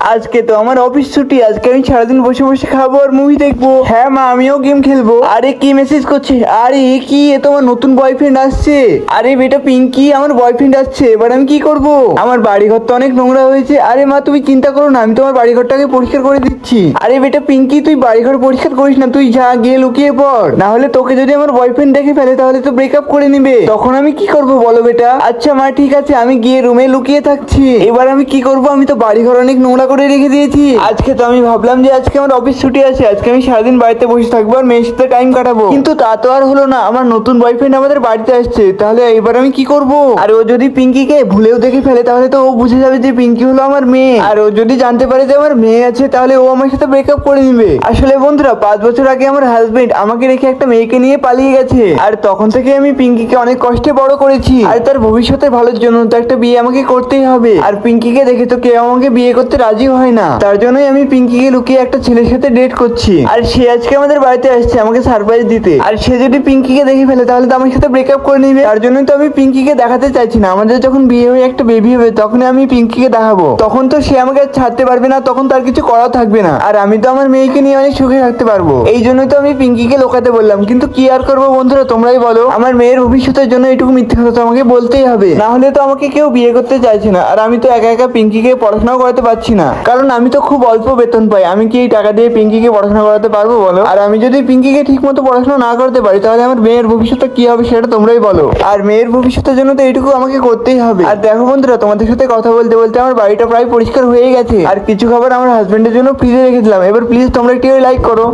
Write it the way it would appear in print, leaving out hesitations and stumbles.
আজকে তো আমার অফিস ছুটি, আজকে আমি সারাদিন বসে বসে খাবো আর মুভি দেখবো। হ্যাঁ মা, আমিও গেম খেলবো। আরে কি মেসেজ করছে? আরে এ কি, এ তো আমার নতুন বয়ফ্রেন্ড আসছে। আরে বেটা পিঙ্কি, আমার বয়ফ্রেন্ড আসছে, এবার আমি কি করব? আমার বাড়িঘর তো অনেক নোংরা হয়েছে। আরে মা তুমি চিন্তা করো না, আমি তোমার বাড়িঘরটাকে পরিষ্কার করে দিচ্ছি। আরে বেটা পিঙ্কি, তুই বাড়িঘর পরিষ্কার করিস না, তুই যা গিয়ে লুকিয়ে পড়, না হলে তোকে যদি আমার বয়ফ্রেন্ড দেখে ফেলে তাহলে তো ব্রেকআপ করে নিবে। তখন আমি কি করব বলো বেটা? আচ্ছা মা ঠিক আছে, আমি গিয়ে রুমে লুকিয়ে থাকছি। এবার আমি কি করব? আমি তো বাড়িঘর অনেক নোংরা করে রেখে দিয়েছি। আজকে তো আমি ভাবলাম যে আজকে আমার অফিস ছুটি আছে, আজকে আমি সারাদিন বাড়িতে বসে থাকবো আর মেয়ের সাথে টাইম কাটাবো। কিন্তু তা তো আর হলো না, আমার নতুন বয়ফ্রেন্ড আমাদের বাড়িতে আসছে। তাহলে এবার আমি কি করব? আর ও যদি পিঙ্কিকে ভুলেও দেখে ফেলে তাহলে তো ও বুঝে যাবে যে পিঙ্কি হলো আমার মেয়ে। আর ও যদি জানতে পারে যে আমার মেয়ে আছে তাহলে ও আমার সাথে ব্রেকআপ করে নিবে। আসলে বন্ধুরা, 5 বছর আগে আমার হাজবেন্ড আমাকে রেখে একটা মেয়েকে নিয়ে পালিয়ে গেছে। আর তখন থেকে আমি পিঙ্কিকে অনেক কষ্টে বড় করেছি। আর তার ভবিষ্যতের ভালোর জন্য তো একটা বিয়ে আমাকে করতেই হবে। আর পিঙ্কিকে দেখে তো কেউ আমাকে বিয়ে করতে রাজি হয় না। তার জন্যই আমি পিঙ্কিকে লুকিয়ে একটা ছেলের সাথে ডেট করছি। আর সে আজকে আমাদের বাড়িতে আসছে আমাকে সারপ্রাইজ দিতে। আর সে যদি পিঙ্কিকে দেখে ফেলে তাহলে তো আমার সাথে ব্রেকআপ করে নিবে। তার জন্যই তো আমি পিঙ্কিকে দেখাতে চাইছি না। আমাদের যখন বিয়ে হয়ে একটা বেবি হবে তখনই আমি পিঙ্কিকে দেখাবো। তখন তো সে আমাকে আর ছাড়তে পারবে না, তখন তার কিছু করাও থাকবে না। আর আমি তো আমার মেয়েকে নিয়ে অনেক সুখে থাকতে পারবো। এই জন্যই তো আমি পিঙ্কিকে লোকাতে বললাম। কিন্তু কি আর করবো বন্ধুরা, তোমরাই বলো। আমার মেয়ের ভবিষ্যতের জন্য এটুকু মিথ্যে কথা তো আমাকে বলতেই হবে, না হলে তো আমাকে কেউ বিয়ে করতে চাইছে না। আর আমি তো একা একা পিঙ্কিকে পড়াশোনাও করাতে পারছি না, কারণ আমি তো খুব অল্প বেতন পাই। আমি কি এই টাকা দিয়ে পিঙ্কিকে পড়াশোনা করাতে পারবো বলো? আর আমি যদি পিঙ্কিকে ঠিক মতো পড়াশোনা না করতে পারি তাহলে আমার মেয়ের ভবিষ্যৎ কি হবে সেটা তোমরাই বলো। আর মেয়ের ভবিষ্যতের জন্য তো এইটুকু আমাকে করতেই হবে। আর দেখো বন্ধুরা, তোমাদের সাথে কথা বলতে বলতে আমার বাড়িটা প্রায় পরিষ্কার হয়ে গেছে। আর কিছু খাবার আমার হাজবেন্ডের জন্য ফ্রিজে রেখে দিলাম। এবার প্লিজ তোমরা একটু লাইক করো।